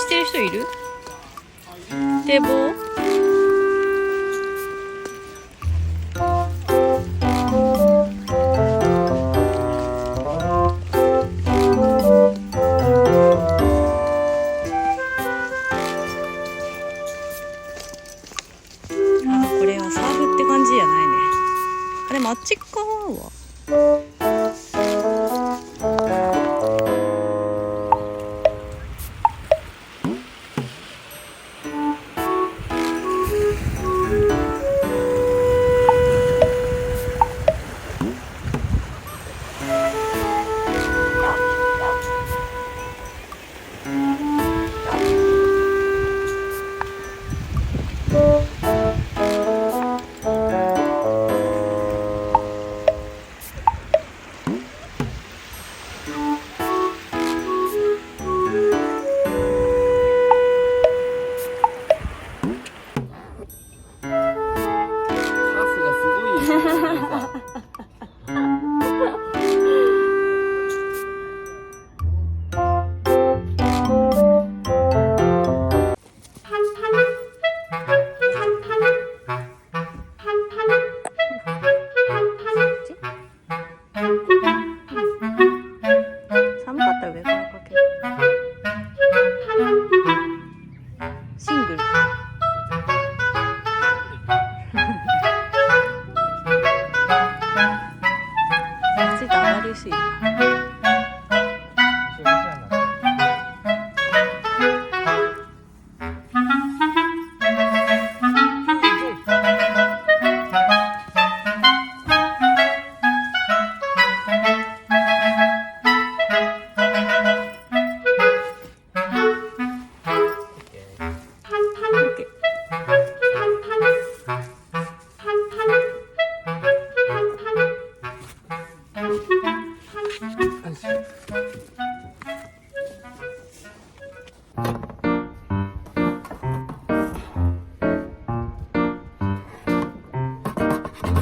してる人いる？堤防？あ、これはサーフって感じじゃないね。あ、でもあっち側は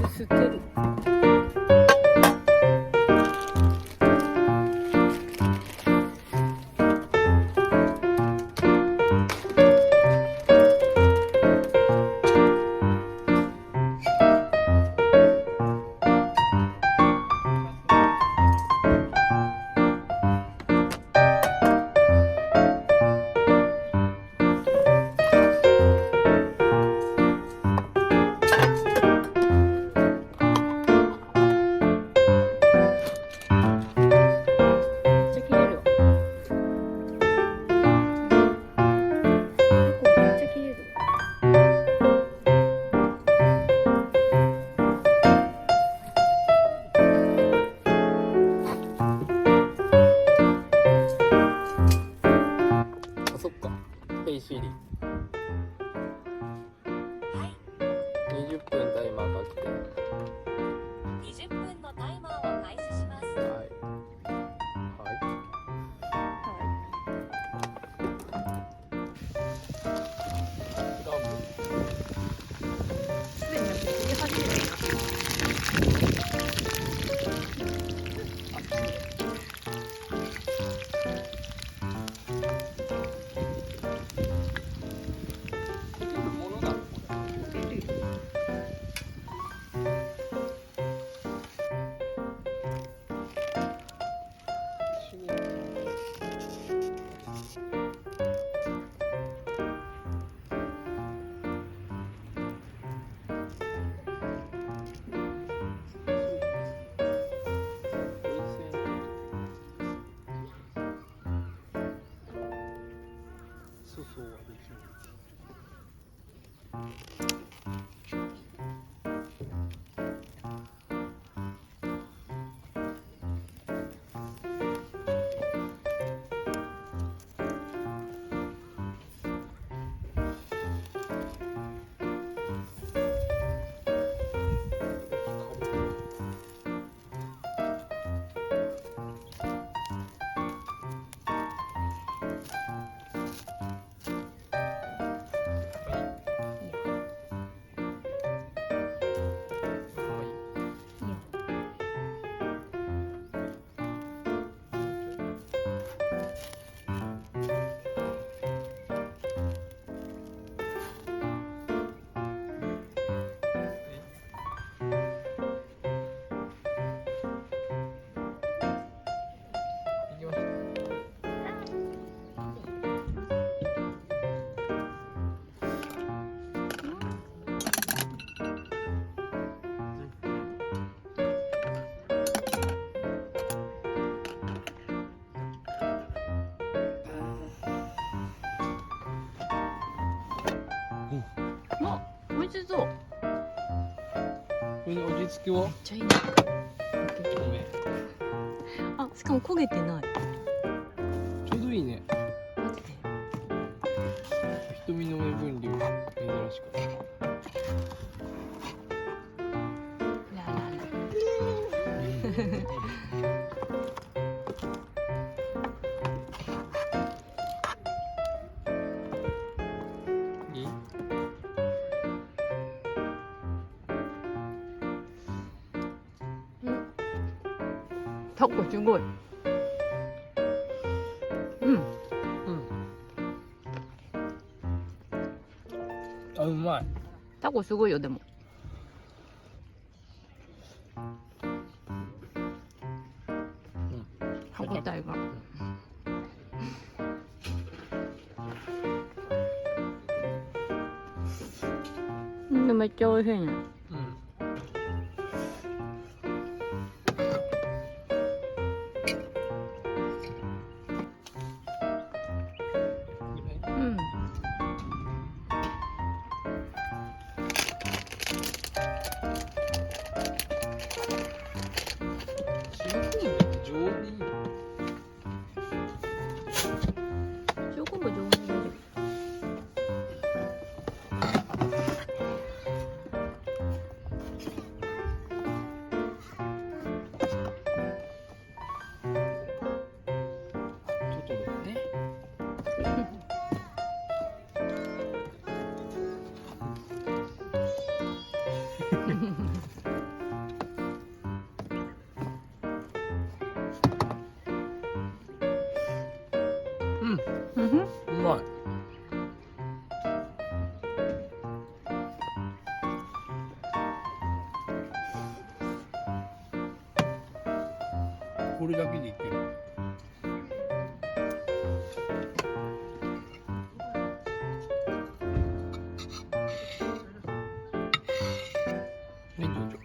吸ってる。20分タイマーが来て20分のタイマーを開始します。はいすでに切り始めています。そうはできる。美味しそう。これで味付けはめっちゃいいね。ごめん。あ、しかも焦げてない。ちょうどいいね。マジで。瞳の目分量珍しく。ラララ。いい？タコすごい。うん。あ、うまい。タコすごいよでも。歯ごたえが。めっちゃ美味しいね。塩昆布上手に大丈夫。トトロね。うん、うまい。これだけでいける。はい、どうぞ。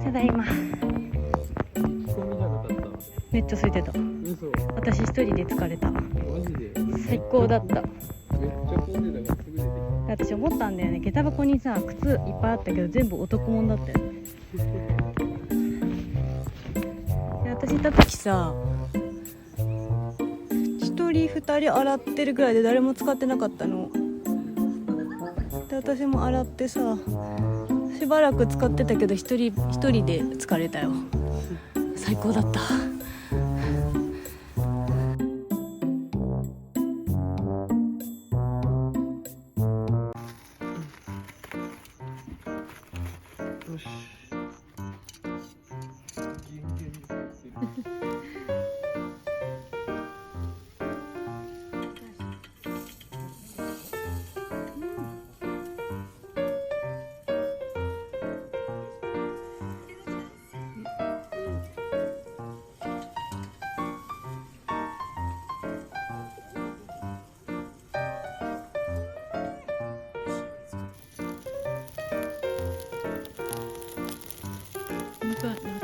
ただいまめっちゃ空いてた。嘘。私一人で疲れた。マジで。最高だった。めっちゃ混んでたからすぐ出てき私思ったんだよね、下駄箱にさ靴いっぱいあったけど全部男物だったよね。で私行った時さ1人2人洗ってるぐらいで誰も使ってなかったので、私も洗ってさしばらく使ってたけど一人で疲れたよ。最高だった。よし。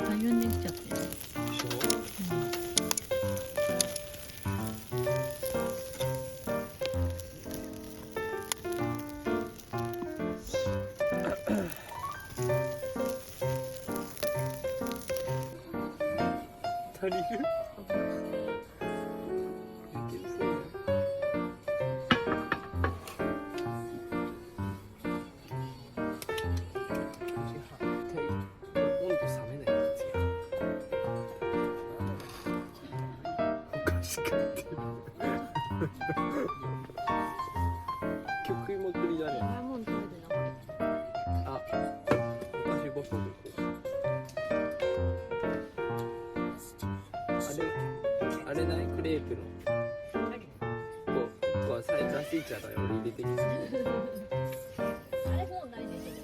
大変できちゃってる。足りる？いけるそうや。温度冷めないやつや。おかしかってる。曲いまくりだね。あ、お菓子ボトル。あれないクレープの。こうはサイズらしいじゃない。俺入れてきすぎる。あれもうないでしょ。